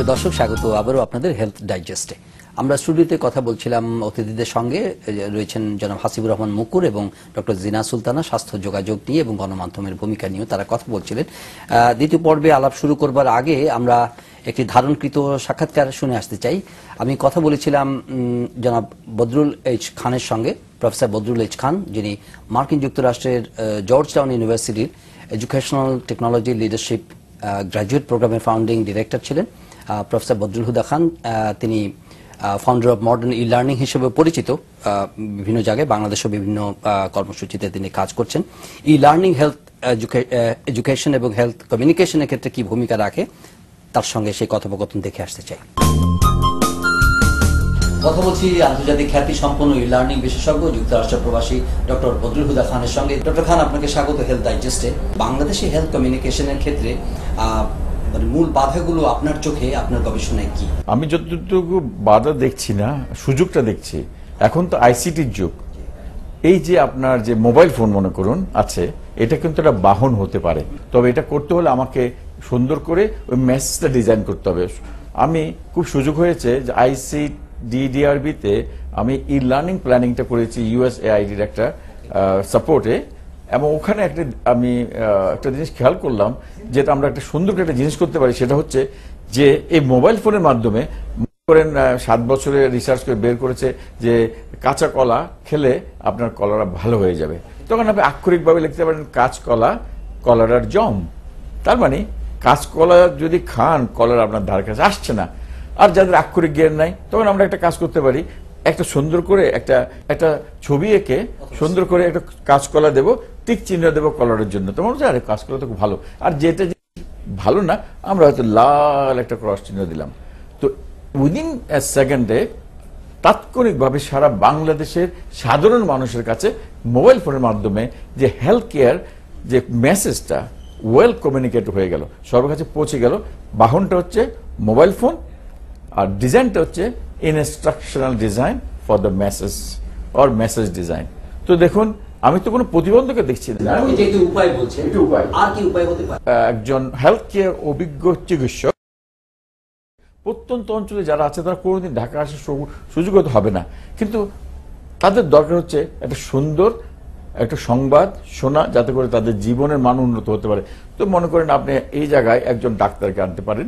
সুপ্রিয় দর্শক, স্বাগত আবারও আপনাদের হেলথ ডাইজেস্টে। আমরা স্টুডিওতে কথা বলছিলাম অতিথিদের সঙ্গে, রয়েছেন জনাব হাসিবুর রহমান মুকুর এবং ডক্টর জিনা সুলতানা, স্বাস্থ্য যোগাযোগ নিয়ে এবং গণমাধ্যমের ভূমিকা নিয়ে তারা কথা বলছিলেন। দ্বিতীয় পর্বে আলাপ শুরু করবার আগে আমরা একটি ধারণকৃত সাক্ষাৎকার শুনে আসতে চাই। আমি কথা বলেছিলাম জনাব বদরুল এইচ খানের সঙ্গে, প্রফেসর বদরুল এইচ খান, যিনি মার্কিন যুক্তরাষ্ট্রের জর্জ টাউন ইউনিভার্সিটির এডুকেশনাল টেকনোলজি লিডারশিপ গ্র্যাজুয়েট প্রোগ্রামের ফাউন্ডিং ডিরেক্টর ছিলেন। প্রফেসর বদরুল হুদা খান, তিনি founder of modern e learning হিসেবে পরিচিত। বিভিন্ন জায়গায় বাংলাদেশও বিভিন্ন কর্মসূচিতে তিনি কাজ করছেন। ই লার্নিং হেলথ এডুকেশন এবং হেলথ কমিউনিকেশনের ক্ষেত্রে কি ভূমিকা রাখে, তার সঙ্গে সেই কথোপকথন দেখে আসতে চাই। কথা বলছি আন্তর্জাতিক খ্যাতি সম্পন্ন ই লার্নিং বিশেষজ্ঞ, যুক্তরাষ্ট্র প্রবাসী ডক্টর বদরুল হুদা খানের সঙ্গে। ডক্টর খান, আপনাকে স্বাগত হেলথ ডাইজেস্টে। বাংলাদেশে হেলথ কমিউনিকেশনের ক্ষেত্রে মূল বাধাগুলো আপনার চোখে, আপনার গবেষণায় কি? আমি যতটুকু বাধা দেখছি না, সুযোগটা দেখছি। এখন তো আইসিটির যুগ। এই যে আপনার যে মোবাইল ফোন মনে করুন আছে, এটা কিন্তু একটা বাহন হতে পারে। তবে এটা করতে হলে আমাকে সুন্দর করে ওই মেসেজটা ডিজাইন করতে হবে। আমি খুব সুযোগ হয়েছে যে ICDDRB-তে আমি ই লার্নিং প্ল্যানিংটা করেছি USAID-র একটা সাপোর্টে, এবং ওখানে আমি একটা জিনিস খেয়াল করলাম, যেটা আমরা একটা সুন্দর একটা জিনিস করতে পারি, সেটা হচ্ছে যে এই মোবাইল ফোনের মাধ্যমে করেন 7 বছরে রিসার্চ করে বের করেছে যে কাঁচা কলা খেলে আপনার কলারা ভালো হয়ে যাবে। তখন আপনি আক্ষরিকভাবে লিখতে পারেন কাঁচকলা কলারার জম। তার মানে কাঁচকলা যদি খান, কলার আপনার ধার কাছে আসছে না। আর যাদের আক্ষরিক জ্ঞান নাই, তখন আমরা একটা কাজ করতে পারি, একটা সুন্দর করে একটা ছবি এঁকে সুন্দর করে একটা কাঁচকলা দেবো, টিক চিহ্ন দেবো কলারের জন্য। তোমার হচ্ছে আরে কাঁচকলা তো খুব ভালো। আর যেটা ভালো না, আমরা হয়তো লাল একটা ক্রস চিহ্ন দিলাম। তো উইদিন এ সেকেন্ডে তাৎক্ষণিকভাবে সারা বাংলাদেশের সাধারণ মানুষের কাছে মোবাইল ফোনের মাধ্যমে যে হেলথ কেয়ার যে মেসেজটা ওয়েল কমিউনিকেট হয়ে গেল, সবার কাছে পৌঁছে গেল। বাহনটা হচ্ছে মোবাইল ফোন, আর ডিজাইনটা হচ্ছে instructional design for the message or message design. তো দেখুন, আমি তো কোনো প্রতিবন্ধকে দেখছি না। একজন হেলথ কেয়ার অভিজ্ঞ চিকিৎসক প্রত্যন্ত অঞ্চলে যারা আছে, তারা কোনোদিন ঢাকা আসার সুযোগ হবে না, কিন্তু তাদের দরকার হচ্ছে একটা সুন্দর একটা সংবাদ শোনা, যাতে করে তাদের জীবনের মান উন্নত হতে পারে। তো মনে করেন আপনি এই জায়গায় একজন ডাক্তারকে আনতে পারেন,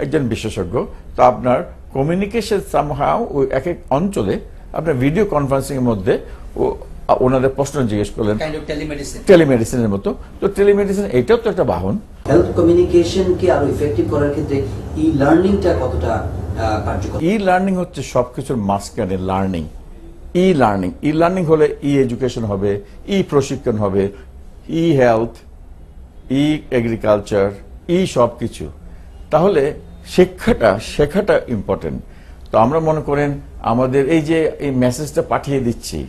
একজন বিশেষজ্ঞ। তো আপনার কমিউনিকেশন সামহাও ওই এক এক অঞ্চলে আপনার ভিডিও কনফারেন্সিং এর মধ্যে ওনাদের প্রশ্ন জিজ্ঞেস করলেন, টেলিমেডিসিনের মতো। তো টেলিমেডিসিন এটাও তো একটা বাহন। হেলথ কমিউনিকেশনকে আরো ইফেক্টিভ করার ক্ষেত্রে ই লার্নিংটা কতটা কার্যকর? ই লার্নিং হচ্ছে সবকিছুর মাঝখানে লার্নিং। ই লার্নিং হলে ই এডুকেশন হবে, ই প্রশিক্ষণ হবে, ই হেলথ, ই এগ্রিকালচার, ই সবকিছু। তাহলে শেখাটা ইম্পর্টেন্ট। তো আমরা মনে করেন আমাদের এই যে এই মেসেজটা পাঠিয়ে দিচ্ছি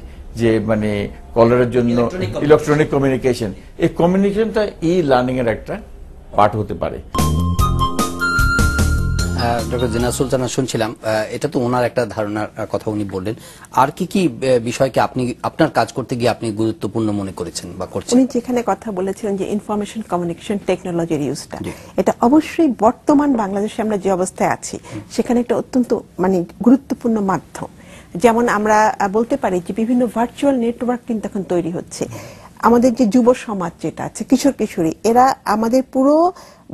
যে মানে কলারের জন্য ইলেকট্রনিক কমিউনিকেশন, এই কমিউনিকেশনটা ই লার্নিং এর একটা পার্ট হতে পারে। ডক্টর জিনা সুলতানা শুনছিলাম, এটা তো ওনার একটা ধারণার কথা উনি বললেন। আর কি কি বিষয়কে আপনি আপনার কাজ করতে গিয়ে আপনি গুরুত্বপূর্ণ মনে করেছেন বা করছেন? উনি যেখানে কথা বলেছিলেন যে ইনফরমেশন কমিউনিকেশন টেকনোলজির ইউজটা, এটা অবশ্যই বর্তমান বাংলাদেশে আমরা যে অবস্থায় আছি সেখানে একটা অত্যন্ত গুরুত্বপূর্ণ মাধ্যম। যেমন আমরা বলতে পারি যে বিভিন্ন ভার্চুয়াল নেটওয়ার্ক কিন্তু এখন তৈরি হচ্ছে। আমাদের যে যুব সমাজ যেটা আছে, কিশোর কিশোরী, এরা আমাদের পুরো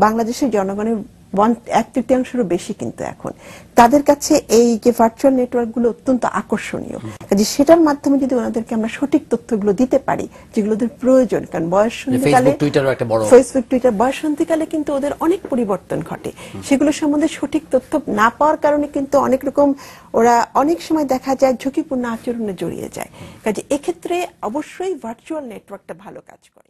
বাংলাদেশের জনগণের 1/3 বেশি, কিন্তু এখন তাদের কাছে এই যে ভার্চুয়াল নেটওয়ার্ক গুলো অত্যন্ত আকর্ষণীয়। কাজে সেটার মাধ্যমে যদি ওনাদেরকে আমরা সঠিক তথ্যগুলো দিতে পারি যেগুলো ওদের প্রয়োজন, কারণ বয়ঃসন্ধিকালে ফেসবুক টুইটার বয়ঃসন্ধিকালে কিন্তু ওদের অনেক পরিবর্তন ঘটে, সেগুলো সম্বন্ধে সঠিক তথ্য না পাওয়ার কারণে কিন্তু অনেক রকম ওরা অনেক সময় দেখা যায় ঝুঁকিপূর্ণ আচরণে জড়িয়ে যায়। কাজে এক্ষেত্রে অবশ্যই ভার্চুয়াল নেটওয়ার্কটা ভালো কাজ করে।